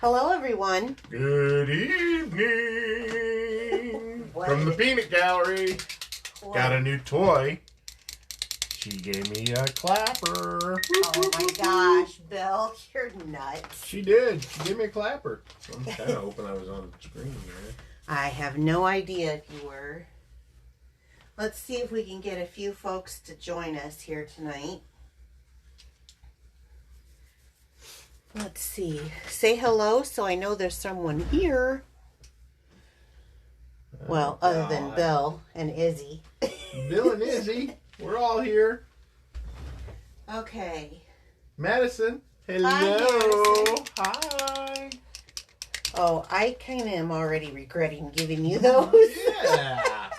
Hello, everyone. Good evening. From the Peanut Gallery. What? Got a new toy. She gave me a clapper. Oh my gosh, Bill, you're nuts. She did. She gave me a clapper. So I'm kind of hoping I was on the screen there. I have no idea if you were. Let's see if we can get a few folks to join us here tonight. Let's see. Say hello so I know there's someone here. Well, other than Bill and Izzy. Bill and Izzy, we're all here. Okay. Madison, hello. Hi, Madison. Hi. Oh, I kind of am already regretting giving you those. Yeah.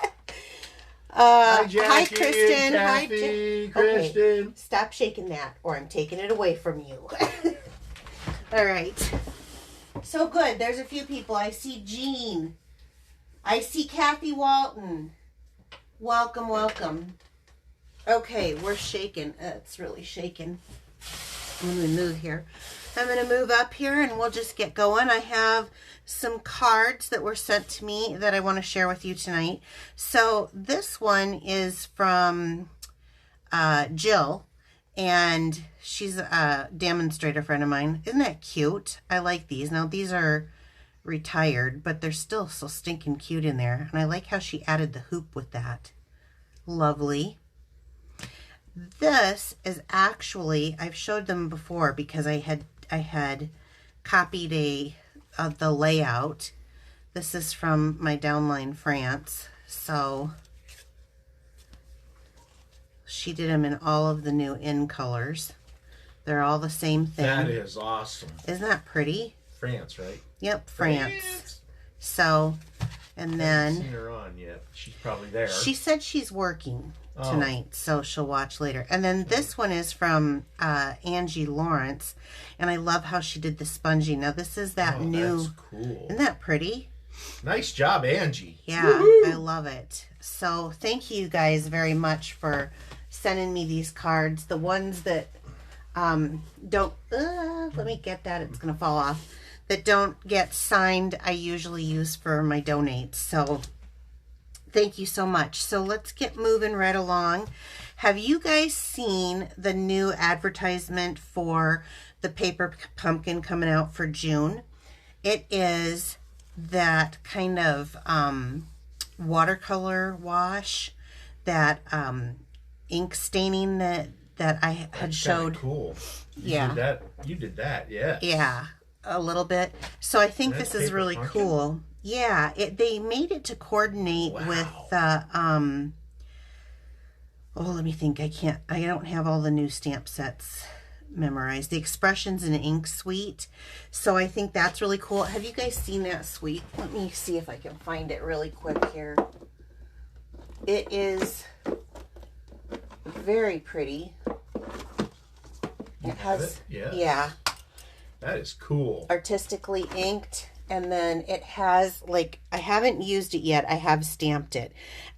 Hi, Jackie, hi, Kristen. Kathy, Hi, Kristen. Okay, stop shaking that or I'm taking it away from you. All right. So good. There's a few people. I see Jean. I see Kathy Walton. Welcome, welcome. Okay, we're shaking. It's really shaking. I'm going to move here. I'm going to move up here and we'll just get going. I have some cards that were sent to me that I want to share with you tonight. So this one is from Jill, and she's a demonstrator friend of mine. Isn't that cute? I like these. Now these are retired, but they're still so stinking cute in there. And I like how she added the hoop with that. Lovely. This is actually, I've showed them before because I had copied the layout. This is from my downline France. So she did them in all of the new in colors. They're all the same thing. That is awesome. Isn't that pretty? France, right? Yep, France. So, and then I haven't seen her on yet. She's probably there. She said she's working tonight, so she'll watch later. And then this one is from Angie Lawrence, and I love how she did the spongy. Now this is that new. That's cool. Isn't that pretty? Nice job, Angie. Yeah, Woo-hoo! I love it. So thank you guys very much for sending me these cards. The ones that don't. Let me get that. It's gonna fall off. That don't get signed, I usually use for my donates. So thank you so much. So let's get moving right along. Have you guys seen the new advertisement for the paper pumpkin coming out for June? It is that kind of watercolor wash, that ink staining that I had showed. Cool. Yeah. You did that. Yeah. Yeah. A little bit. So I think That's this is really pumpkin? cool. Yeah, they made it to coordinate with oh, let me think. I don't have all the new stamp sets memorized. The Expressions in Ink Suite. So I think that's really cool. Have you guys seen that suite? Let me see if I can find it really quick here. It is very pretty. It has, yeah. That is cool. Artistically inked, and then it has, like, I haven't used it yet. I have stamped it.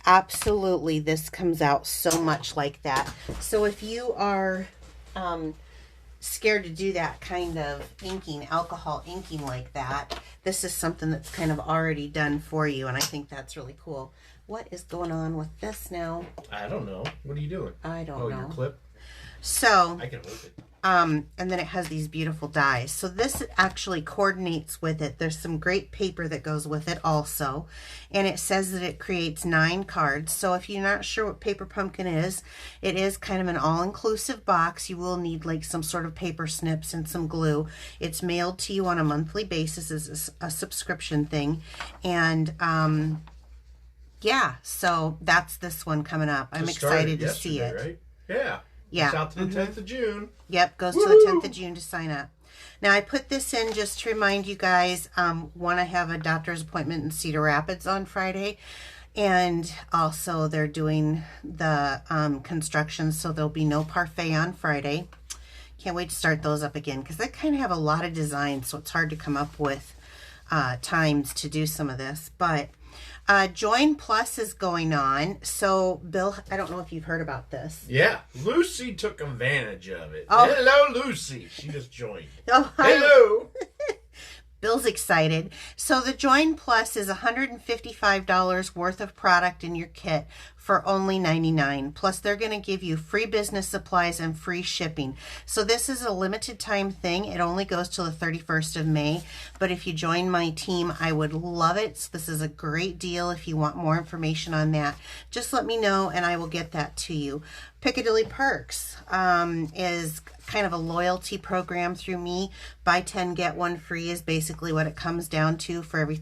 Absolutely, this comes out so much like that. So if you are scared to do that kind of inking, alcohol inking like that, this is something that's kind of already done for you, and I think that's really cool. What is going on with this now? I don't know. What are you doing? I don't know. Oh, your clip? So I can hold it. and then it has these beautiful dies. So this actually coordinates with it. There's some great paper that goes with it also. And it says that it creates 9 cards. So if you're not sure what Paper Pumpkin is, it is kind of an all-inclusive box. You will need like some sort of paper snips and some glue. It's mailed to you on a monthly basis as a subscription thing. And yeah, so that's this one coming up. I'm excited to see it. Right? Yeah. Yeah. It's out to the 10th of June. Yep, goes to the 10th of June to sign up. Now, I put this in just to remind you guys, one, I have a doctor's appointment in Cedar Rapids on Friday, and also they're doing the construction, so there'll be no parfait on Friday. Can't wait to start those up again, because I kind of have a lot of designs, so it's hard to come up with times to do some of this, but Join Plus is going on. So, Bill, I don't know if you've heard about this. Yeah. Lucy took advantage of it. Oh. Hello, Lucy. She just joined. Oh, hi. Hello. Bill's excited. So the Join Plus is $155 worth of product in your kit for only $99. Plus they're going to give you free business supplies and free shipping. So this is a limited time thing. It only goes till the 31st of May. But if you join my team, I would love it. So this is a great deal. If you want more information on that, just let me know and I will get that to you. Piccadilly Perks is kind of a loyalty program through me. Buy 10, get 1 free is basically what it comes down to. For every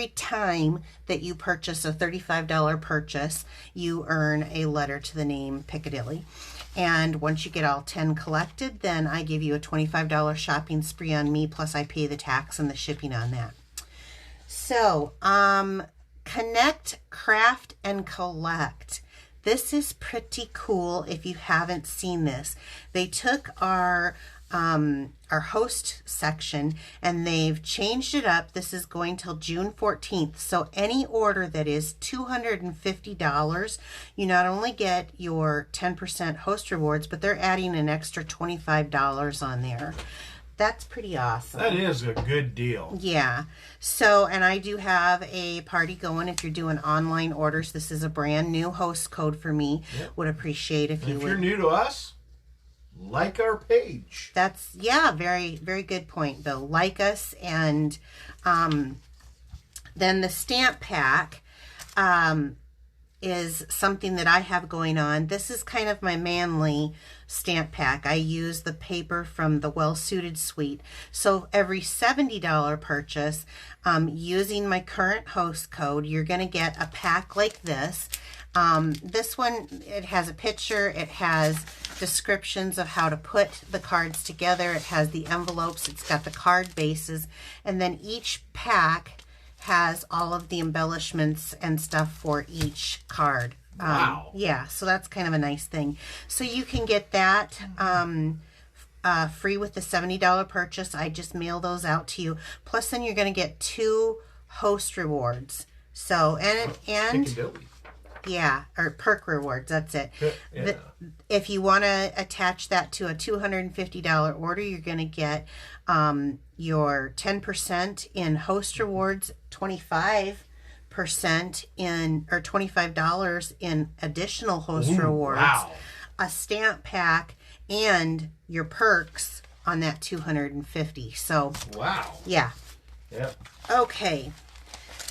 time that you purchase a $35 purchase, you earn a letter to the name Piccadilly. And once you get all 10 collected, then I give you a $25 shopping spree on me, plus I pay the tax and the shipping on that. So, Connect, Craft, and Collect. This is pretty cool if you haven't seen this. They took our host section and they've changed it up. This is going till June 14th. So any order that is $250, you not only get your 10% host rewards, but they're adding an extra $25 on there. That's pretty awesome. That is a good deal. Yeah. So, and I do have a party going if you're doing online orders. This is a brand new host code for me. Yep. Would appreciate if you would. If you're new to us, like our page. That's, yeah, very, very good point, Bill. Like us. And then the stamp pack is something that I have going on. This is kind of my manly stamp pack. I use the paper from the Well Suited Suite. So every $70 purchase, using my current host code, you're going to get a pack like this. This one, it has a picture, it has descriptions of how to put the cards together, it has the envelopes, it's got the card bases, and then each pack has all of the embellishments and stuff for each card. Wow. Yeah, so that's kind of a nice thing. So you can get that free with the $70 purchase. I just mail those out to you. Plus, then you're going to get 2 host rewards. So, and Piccadilly. Yeah, or perk rewards, that's it. Yeah. If you want to attach that to a $250 order, you're going to get your 10% in host rewards, 25% in, or $25 in additional host rewards, wow. a stamp pack, and your perks on that $250. So, wow. Yeah. Yep. Okay.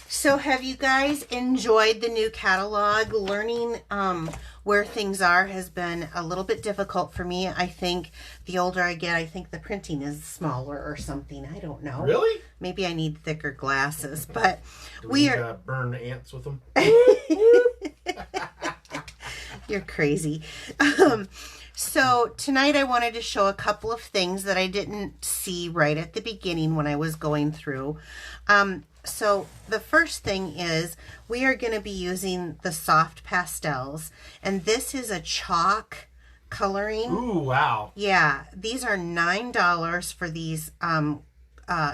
So have you guys enjoyed the new catalog? Learning where things are has been a little bit difficult for me. I think the older I get, I think the printing is smaller or something. I don't know. Really? Maybe I need thicker glasses, but Do we burn ants with them? You're crazy. So tonight I wanted to show a couple of things that I didn't see right at the beginning when I was going through. So the first thing is we are going to be using the soft pastels, and this is a chalk coloring. Ooh, wow. Yeah, these are $9 for these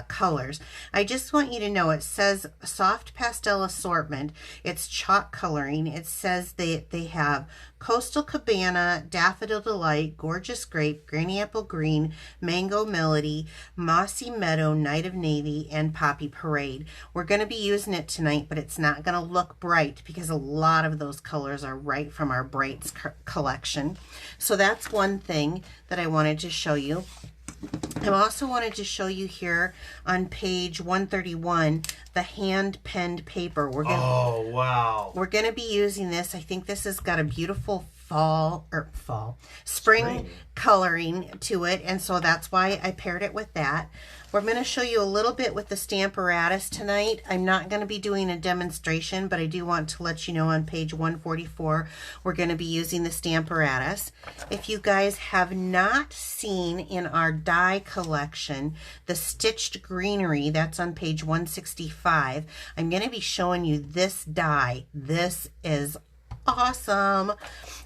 colors. I just want you to know it says soft pastel assortment. It's chalk coloring. It says they have Coastal Cabana, Daffodil Delight, Gorgeous Grape, Granny Apple Green, Mango Melody, Mossy Meadow, Night of Navy, and Poppy Parade. We're going to be using it tonight, but it's not going to look bright because a lot of those colors are right from our Brights collection. So that's one thing that I wanted to show you. I also wanted to show you here on page 131 the hand-penned paper. Oh, wow. We're going to be using this. I think this has got a beautiful spring coloring to it, and so that's why I paired it with that. We're going to show you a little bit with the Stamparatus tonight. I'm not going to be doing a demonstration, but I do want to let you know on page 144 we're going to be using the Stamparatus. If you guys have not seen in our die collection the stitched greenery, that's on page 165, I'm going to be showing you this die. This is awesome.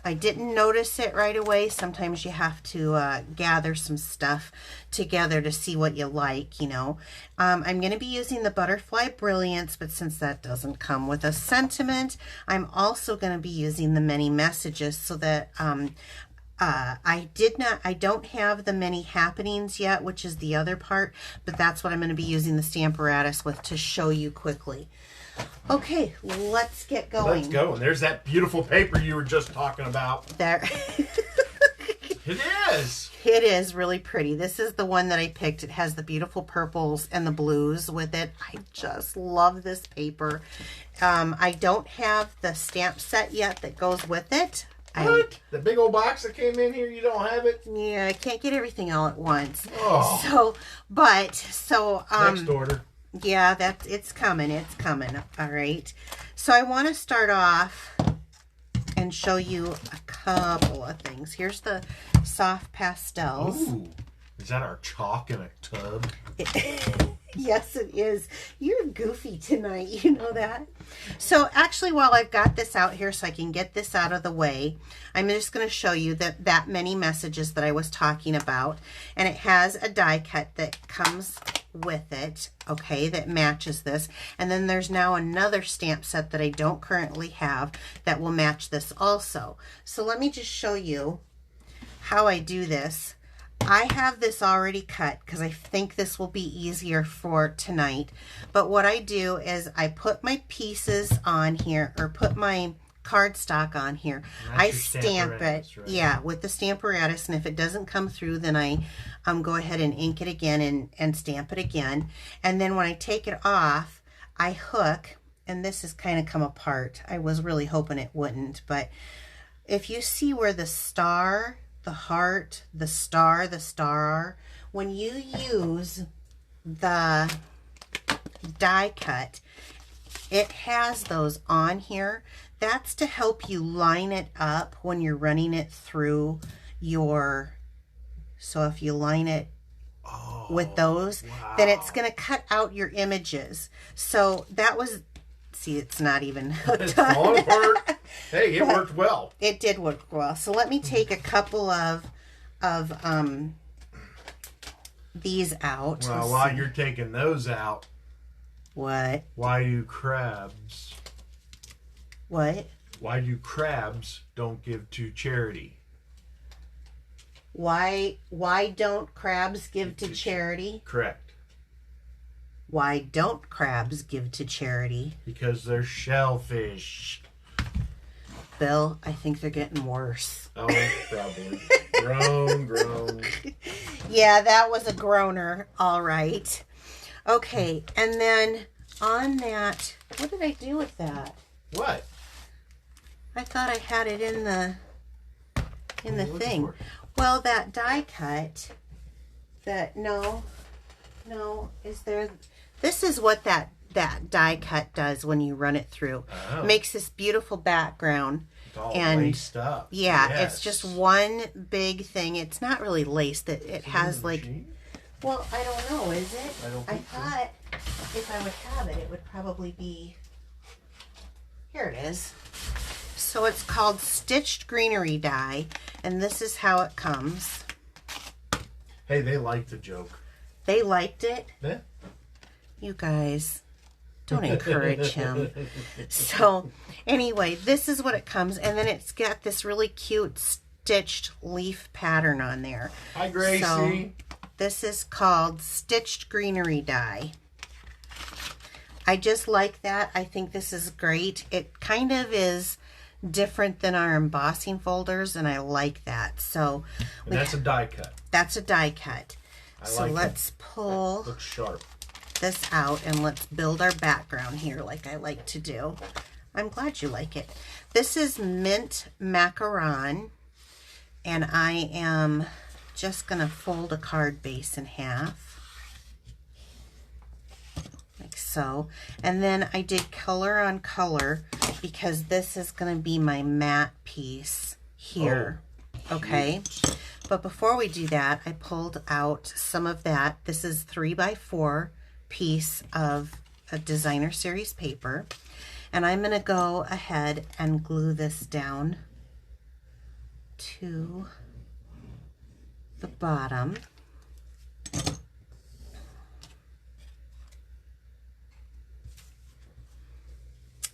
I didn't notice it right away. Sometimes you have to gather some stuff together to see what you like, you know. I'm going to be using the Butterfly Brilliance, but since that doesn't come with a sentiment, I'm also going to be using the Many Messages so that I don't have the many happenings yet, which is the other part, but that's what I'm going to be using the Stamparatus with to show you quickly. Okay, let's get going. Let's go. And there's that beautiful paper you were just talking about. There. It is. It is really pretty. This is the one that I picked. It has the beautiful purples and the blues with it. I just love this paper. I don't have the stamp set yet that goes with it. What? The big old box that came in here, you don't have it? Yeah, I can't get everything all at once. Oh. Next order. Yeah, it's coming. It's coming. All right. So I want to start off and show you a couple of things. Here's the soft pastels. Ooh. Is that our chalk in a tub? Yes, it is. You're goofy tonight. You know that? So actually, while I've got this out here so I can get this out of the way, I'm just going to show you that many messages that I was talking about. And it has a die cut that comes with it, okay, that matches this. And then there's now another stamp set that I don't currently have that will match this also. So let me just show you how I do this. I have this already cut because I think this will be easier for tonight. But what I do is I put my pieces on here, or put my cardstock on here. I stamp it, right? Yeah, with the Stamparatus. And if it doesn't come through, then I go ahead and ink it again and stamp it again. And then when I take it off, I hook, and this has kind of come apart. I was really hoping it wouldn't, but if you see where the star, the heart, the star, when you use the die cut, it has those on here. That's to help you line it up when you're running it through your, so if you line it with those, then it's going to cut out your images. So that was, see, it's not even hooked it's falling apart. Hey, it worked well. It did work well. So let me take a couple of these out. Well, while you're taking those out, what? Why do crabs? What? Why do crabs don't give to charity? Why don't crabs give to charity? Correct. Why don't crabs give to charity? Because they're shellfish. Bill, I think they're getting worse. Oh, probably. Groan. Yeah, that was a groaner. All right. Okay, and then on that, what did I do with that? What? I thought I had it in the thing. Well, that die cut, no, is there, this is what that die cut does when you run it through. Oh. Makes this beautiful background. It's all and laced up. Yeah, yes. It's just one big thing. It's not really laced. It has like, machine? Well, I don't know, is it? I thought if I would have it, it would probably be, here it is. So it's called Stitched Greenery Die, and this is how it comes. Hey, they liked the joke. They liked it? Yeah. You guys, don't encourage him. So anyway, this is what it comes, and then it's got this really cute stitched leaf pattern on there. Hi, Gracie. So this is called Stitched Greenery Die. I just like that. I think this is great. It kind of is different than our embossing folders, and I like that. So that's a die cut. That's a die cut. So let's pull looks sharp. this out and let's build our background here like I like to do. I'm glad you like it. This is mint macaron, and I am just going to fold a card base in half. Like so. And then I did color on color because this is going to be my matte piece here. Oh, okay. But before we do that, I pulled out some of that. This is 3x4 piece of a designer series paper. And I'm going to go ahead and glue this down to the bottom.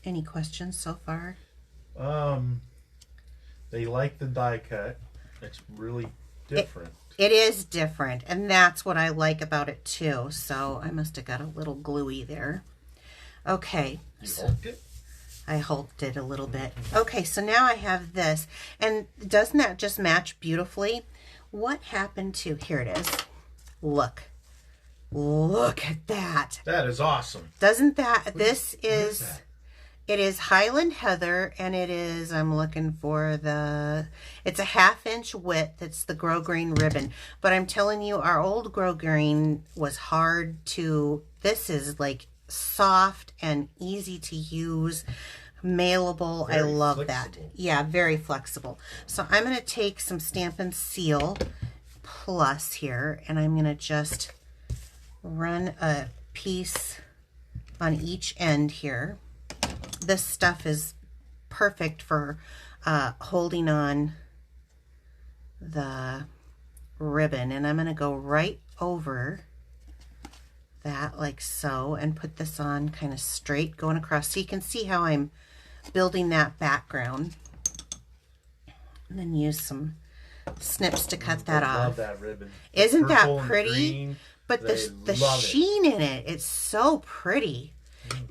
Any questions so far? They like the die cut. It's really different. It is different, and that's what I like about it too. So I must have got a little gluey there. Okay. You hulked it? I hulked it a little bit. Okay, so now I have this. And doesn't that just match beautifully? What happened to... Here it is. Look. Look at that. That is awesome. Doesn't that... This is... that? It is Highland Heather, and it is... I'm looking for the... It's a 1/2 inch width. It's the grosgrain ribbon. But I'm telling you, our old grosgrain was hard to... This is like soft and easy to use, mailable. I love that. Yeah, very flexible. So I'm going to take some Stampin' Seal Plus here, and I'm going to just run a piece on each end here. This stuff is perfect for holding on the ribbon, and I'm going to go right over that like so and put this on kind of straight going across, so you can see how I'm building that background, and then use some snips to cut that off. I love that ribbon. Isn't that Purple and pretty? green, But the sheen in it, it's so pretty.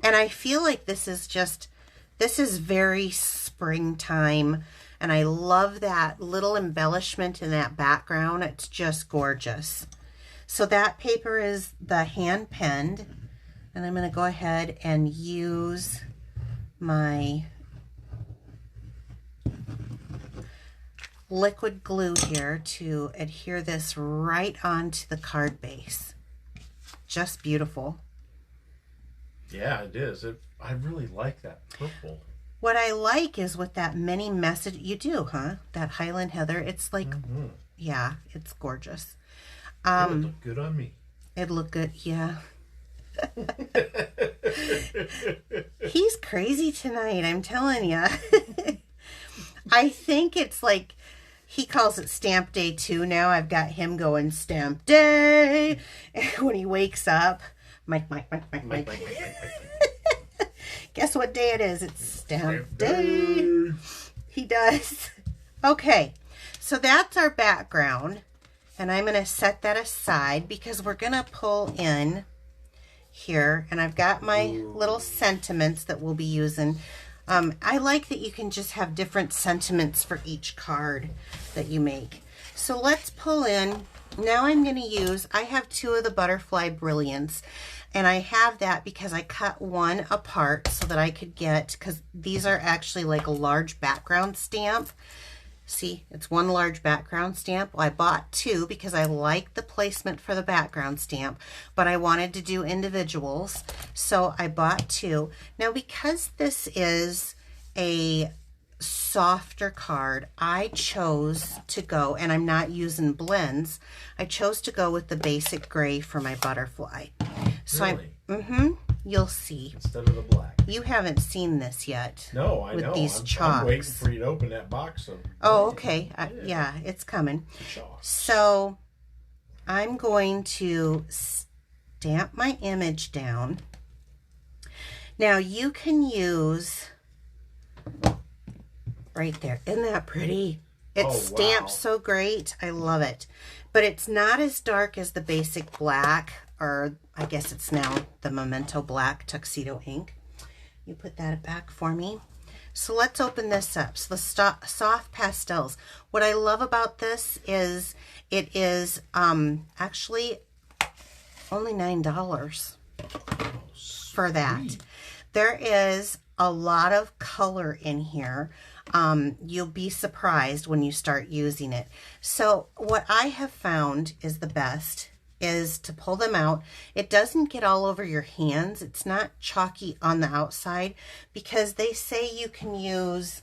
And I feel like this is very springtime, and I love that little embellishment in that background. It's just gorgeous. So that paper is the hand penned, and I'm going to go ahead and use my liquid glue here to adhere this right onto the card base. Just beautiful. Yeah, it is. I really like that purple. What I like is with that mini message, you do, huh? That Highland Heather, it's like, yeah, it's gorgeous. It would look good on me. It'd look good, yeah. He's crazy tonight, I'm telling you. I think it's like, he calls it Stamp Day too now. I've got him going Stamp Day when he wakes up. Mike. Guess what day it is? It's Stamp Day. He does. Okay, so that's our background. And I'm going to set that aside because we're going to pull in here. And I've got my little sentiments that we'll be using. I like that you can just have different sentiments for each card that you make. So let's pull in. Now I'm going to use, I have 2 of the Butterfly Brilliance. And I have that because I cut one apart so that I could get, because these are actually like a large background stamp. See, it's one large background stamp. Well, I bought 2 because I like the placement for the background stamp, but I wanted to do individuals, so I bought 2. Now, because this is a softer card, I chose to go, and I'm not using blends, I chose to go with the basic gray for my butterfly. So really? You'll see. Instead of the black. You haven't seen this yet. No, I with know. These chalks. I'm waiting for you to open that box. Oh, okay. Yeah, it's coming. So I'm going to stamp my image down. Now you can use right there. Isn't that pretty? It stamps so great. I love it. But it's not as dark as the basic black, or I guess it's now the Memento Black Tuxedo ink. You put that back for me. So let's open this up. So the soft pastels. What I love about this is it is actually only $9 for that. There is a lot of color in here. You'll be surprised when you start using it. So what I have found is the best is to pull them out. It doesn't get all over your hands. It's not chalky on the outside because they say you can use,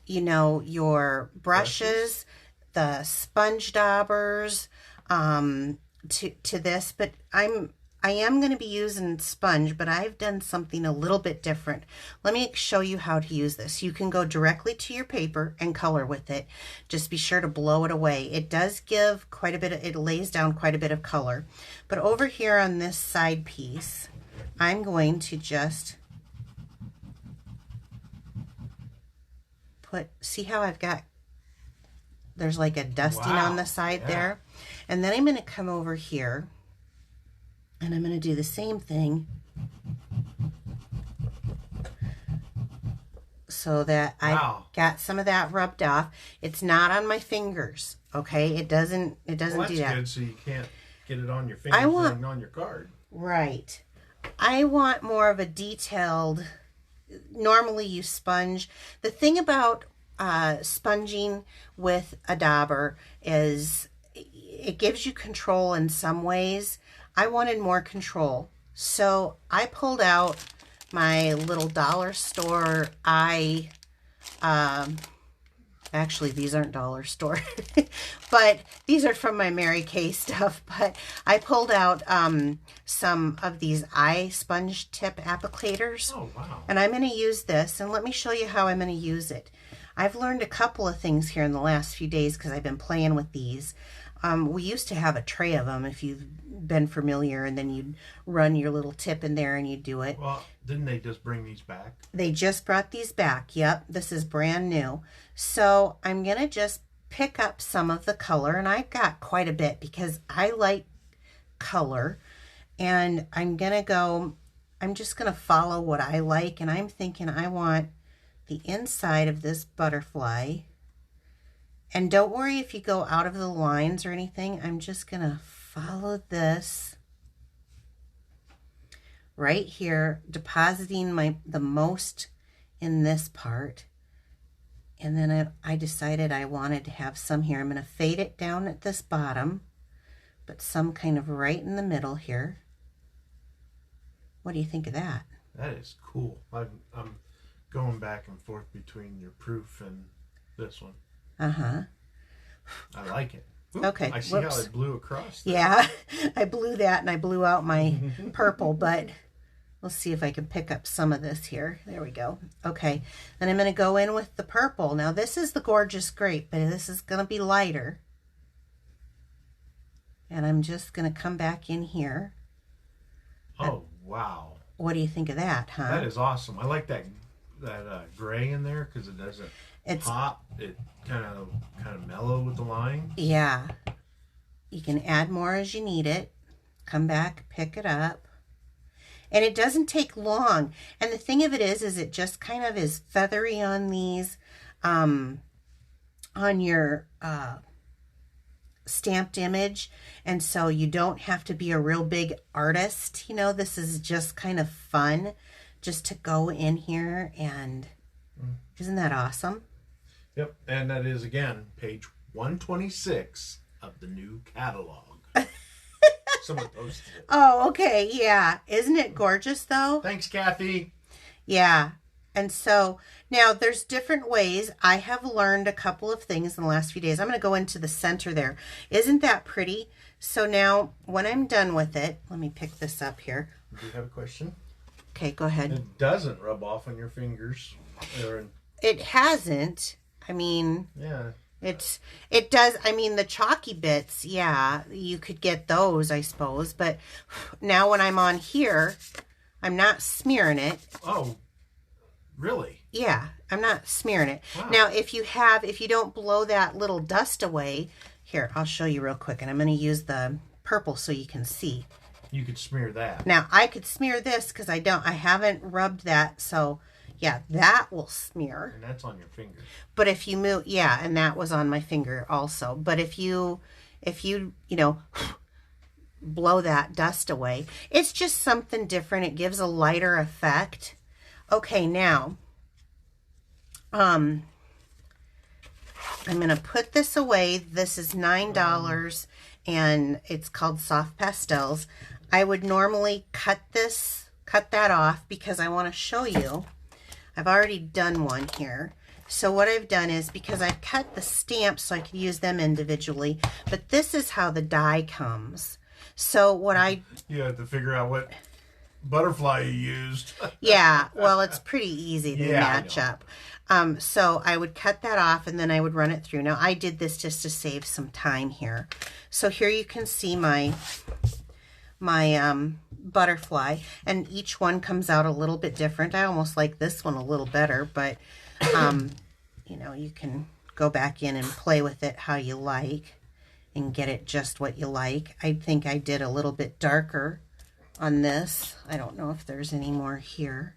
you know, your brushes, the sponge daubers, to this, but I am going to be using sponge, but I've done something a little bit different. Let me show you how to use this. You can go directly to your paper and color with it. Just be sure to blow it away. It does give quite a bit, it lays down quite a bit of color. But over here on this side piece, I'm going to just put, see how I've got there's like a dusting on the side there. And then I'm going to come over here and I'm going to do the same thing so that I got some of that rubbed off. It's not on my fingers, okay? It doesn't do that. That's good, so you can't get it on your fingers and on your card. Right. I want more of a detailed, normally you sponge. The thing about sponging with a dauber is it gives you control in some ways. I wanted more control. So I pulled out my little dollar store actually these aren't dollar store but these are from my Mary Kay stuff, but I pulled out some of these eye sponge tip applicators. Oh wow. And I'm going to use this, and let me show you how I'm going to use it. I've learned a couple of things here in the last few days because I've been playing with these. We used to have a tray of them, if you've been familiar, and then you'd run your little tip in there and you'd do it. Well, didn't they just bring these back? They just brought these back. Yep, this is brand new. So I'm going to just pick up some of the color, and I've got quite a bit because I like color. And I'm just going to follow what I like, and I'm thinking I want the inside of this butterfly. And don't worry if you go out of the lines or anything. I'm just going to follow this right here, depositing the most in this part. And then I decided I wanted to have some here. I'm going to fade it down at this bottom, but some kind of right in the middle here. What do you think of that? That is cool. I'm going back and forth between your proof and this one. Uh-huh. I like it. Ooh, okay. I see how it blew across there. Yeah, I blew that and I blew out my purple, but we'll see if I can pick up some of this here. There we go. Okay, then I'm going to go in with the purple. Now this is the Gorgeous Grape, but this is going to be lighter. And I'm just going to come back in here. Oh, wow. What do you think of that, huh? That is awesome. I like that gray in there because it doesn't pop. It kind of mellow with the line. Yeah. You can add more as you need it. Come back, pick it up. And it doesn't take long. And the thing of it is it just kind of is feathery on these, on your stamped image. And so you don't have to be a real big artist. You know, this is just kind of fun just to go in here, and isn't that awesome? Yep, and that is, again, page 126 of the new catalog. Someone posted it. Oh, okay, yeah. Isn't it gorgeous, though? Thanks, Kathy. Yeah, and so now there's different ways. I have learned a couple of things in the last few days. I'm going to go into the center there. Isn't that pretty? So now, when I'm done with it, let me pick this up here. Do you have a question? Okay, go ahead. It doesn't rub off on your fingers. It hasn't. I mean, yeah. It does. I mean, the chalky bits, yeah, you could get those, I suppose. But now when I'm on here, I'm not smearing it. Oh, really? Yeah, I'm not smearing it. Wow. Now, if you don't blow that little dust away, here, I'll show you real quick. And I'm going to use the purple so you can see. You could smear that. Now, I could smear this because I haven't rubbed that. So, yeah, that will smear. And that's on your finger. But if you move, yeah, and that was on my finger also. But if you blow that dust away, it's just something different. It gives a lighter effect. Okay, now, I'm going to put this away. This is $9 and it's called Soft Pastels. I would normally cut that off because I want to show you. I've already done one here. So what I've done is, because I've cut the stamps so I could use them individually, but this is how the die comes. So you have to figure out what butterfly you used. Yeah, well, it's pretty easy to match up. So I would cut that off and then I would run it through. Now I did this just to save some time here. So here you can see my butterfly, and each one comes out a little bit different. I almost like this one a little better, but you can go back in and play with it how you like and get it just what you like. I think I did a little bit darker on this. I don't know if there's any more here.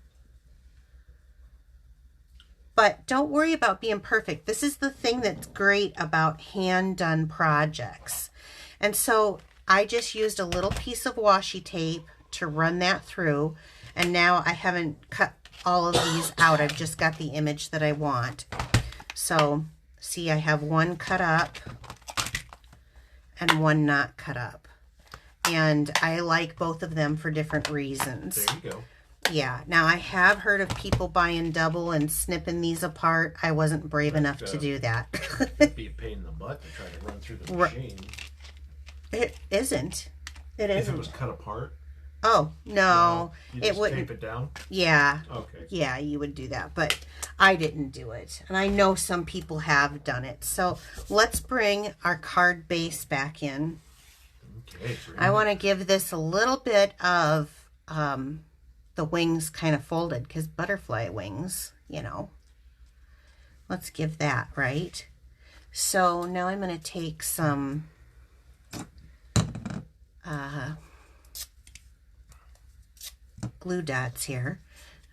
But don't worry about being perfect. This is the thing that's great about hand-done projects. And so I just used a little piece of washi tape to run that through. And now I haven't cut all of these out. I've just got the image that I want. So see, I have one cut up and one not cut up. And I like both of them for different reasons. There you go. Yeah. Now, I have heard of people buying double and snipping these apart. I wasn't brave enough to do that. It'd be a pain in the butt to try to run through the machine. It isn't. It isn't. If it was cut apart? Oh, no. You It just wouldn't. tape it down? Yeah. Okay. Yeah, you would do that. But I didn't do it. And I know some people have done it. So let's bring our card base back in. Okay. I want to give this a little bit of the wings kind of folded, because butterfly wings, you know. Let's give that, right? So now I'm going to take some glue dots here,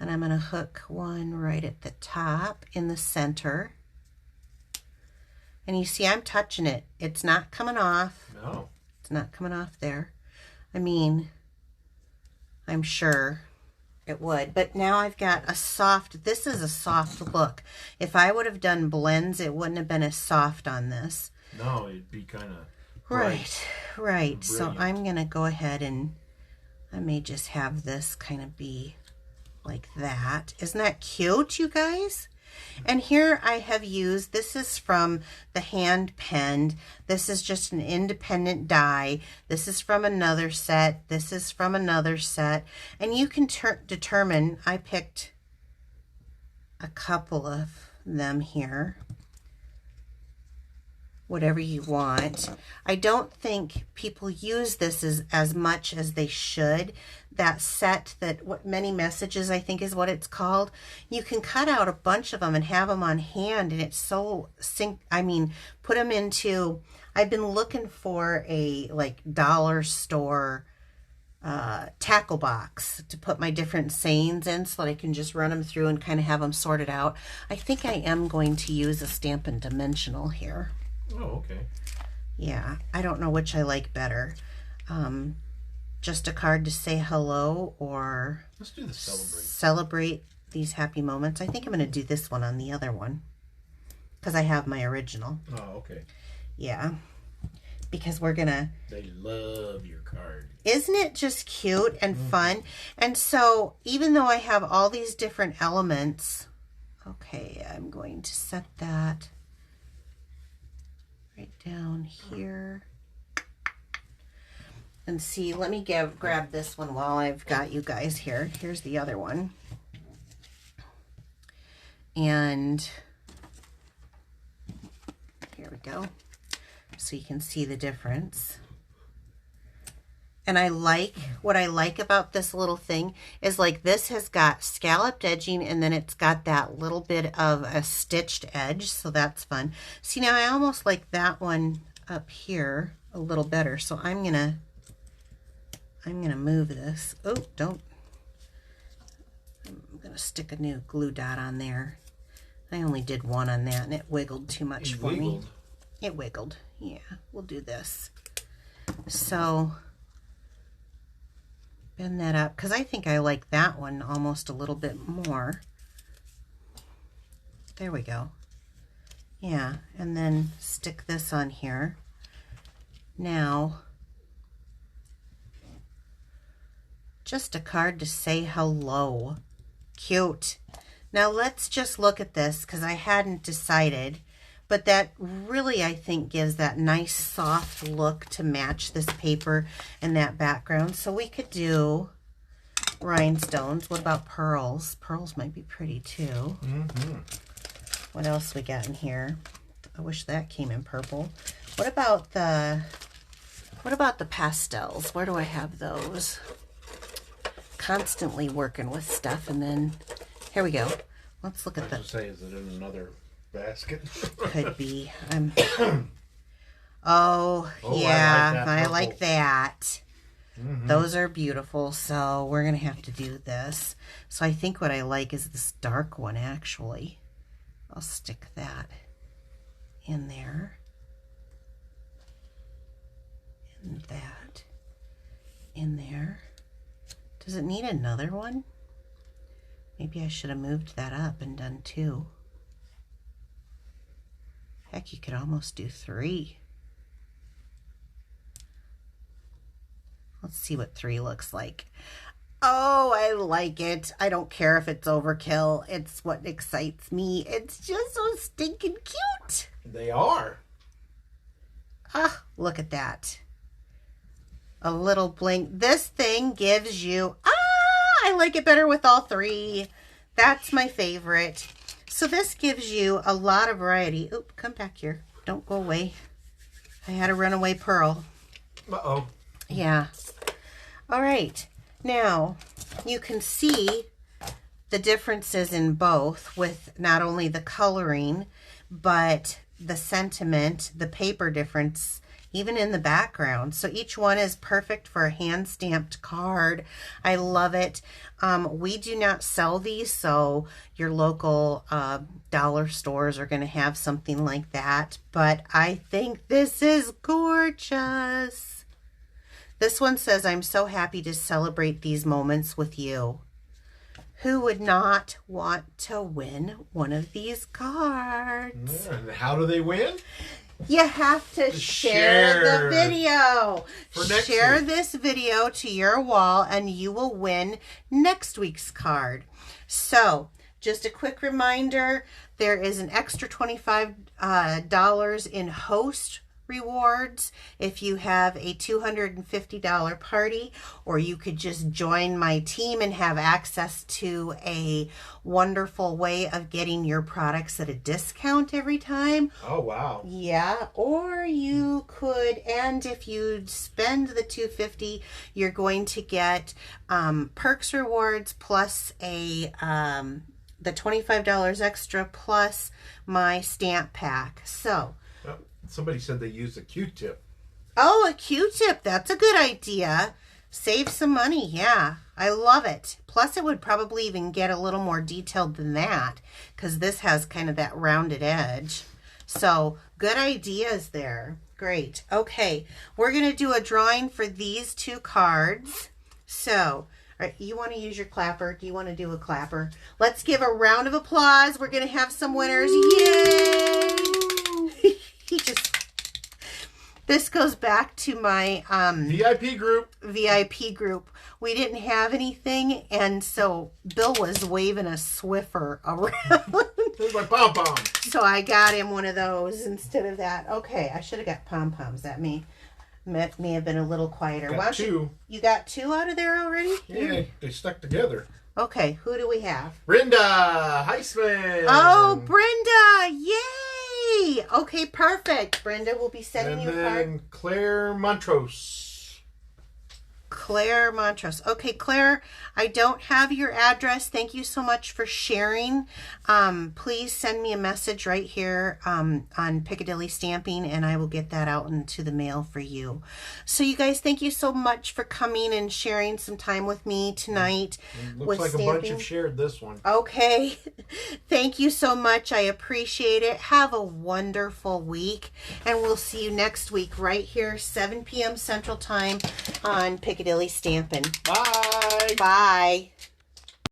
and I'm going to hook one right at the top in the center. And you see I'm touching it. It's not coming off. No. It's not coming off there. I mean, I'm sure it would. But now I've got a soft, this is a soft look. If I would have done blends, it wouldn't have been as soft on this. No, it'd be kind of Right. So I'm going to go ahead and I may just have this kind of be like that. Isn't that cute, you guys? And here I have used, this is from the hand penned. This is just an independent die. This is from another set. This is from another set. And you can determine, I picked a couple of them here. Whatever you want. I don't think people use this as much as they should. That set, that what Many Messages, I think is what it's called. You can cut out a bunch of them and have them on hand, and it's so put them into, I've been looking for a like dollar store tackle box to put my different sayings in so that I can just run them through and kind of have them sorted out. I think I am going to use a Stampin' Dimensional here. Oh, okay. Yeah, I don't know which I like better. Just a card to say hello, or let's do the celebrate these happy moments. I think I'm going to do this one on the other one because I have my original. Oh, okay. Yeah, because we're going to... They love your card. Isn't it just cute and fun? And so even though I have all these different elements, okay, I'm going to set that right down here. And see, let me grab this one while I've got you guys here. Here's the other one. And here we go. So you can see the difference. And what I like about this little thing is like this has got scalloped edging, and then it's got that little bit of a stitched edge. So that's fun. See, now I almost like that one up here a little better. So I'm gonna move this. Oh, don't. I'm gonna stick a new glue dot on there. I only did one on that and it wiggled too much for me. It wiggled. Yeah, we'll do this. So bend that up because I think I like that one almost a little bit more. There we go. Yeah, and then stick this on here. Now, just a card to say hello. Cute. Now let's just look at this because I hadn't decided, but that really I think gives that nice soft look to match this paper and that background. So we could do rhinestones. What about pearls? Pearls might be pretty too. What else we got in here? I wish that came in purple. What about the pastels? Where do I have those? Constantly working with stuff, and then here we go. Let's look at the. Say, is it in another basket. Could be. Oh, yeah, I like that. Mm-hmm. Those are beautiful, so we're going to have to do this. So I think what I like is this dark one, actually. I'll stick that in there. And that in there. Does it need another one? Maybe I should have moved that up and done 2. Heck, you could almost do 3. Let's see what 3 looks like. Oh, I like it. I don't care if it's overkill. It's what excites me. It's just so stinking cute. They are. Ah, look at that. A little blink. This thing gives you... I like it better with all 3. That's my favorite. So this gives you a lot of variety. Oop, come back here. Don't go away. I had a runaway pearl. Uh-oh. Yeah. All right. Now, you can see the differences in both with not only the coloring, but the sentiment, the paper difference, even in the background. So each one is perfect for a hand-stamped card. I love it. We do not sell these, so your local dollar stores are going to have something like that. But I think this is gorgeous. This one says, I'm so happy to celebrate these moments with you. Who would not want to win one of these cards? And how do they win? You have to share the video. Share week. This video to your wall and you will win next week's card. So, just a quick reminder, there is an extra $25 in host rewards if you have a $250 party, or you could just join my team and have access to a wonderful way of getting your products at a discount every time. Oh, wow. Yeah, or you could, and if you spend the $250, you're going to get perks rewards plus a the $25 extra plus my stamp pack. So somebody said they used a Q-tip. Oh, a Q-tip. That's a good idea. Save some money. Yeah, I love it. Plus, it would probably even get a little more detailed than that because this has kind of that rounded edge. So, good ideas there. Great. Okay, we're going to do a drawing for these 2 cards. So, all right, you want to use your clapper? Do you want to do a clapper? Let's give a round of applause. We're going to have some winners. Yay! This goes back to my VIP group. We didn't have anything, and so Bill was waving a Swiffer around. There's my pom-pom. So I got him one of those instead of that. Okay, I should have got pom-poms. That may have been a little quieter. Got 2. You got 2 out of there already? Yeah, they stuck together. Okay, who do we have? Brenda Heisman. Oh, Brenda! Yay! Okay, perfect. Brenda will be sending you a card. And Claire Montrose. Claire Montrose. Okay, Claire, I don't have your address. Thank you so much for sharing. Please send me a message right here on Piccadilly Stamping, and I will get that out into the mail for you. So you guys, thank you so much for coming and sharing some time with me tonight. Looks like stamping. A bunch have shared this one. Okay. Thank you so much. I appreciate it. Have a wonderful week, and we'll see you next week right here, 7 p.m. Central Time on Piccadilly Stampin'. Bye. Bye.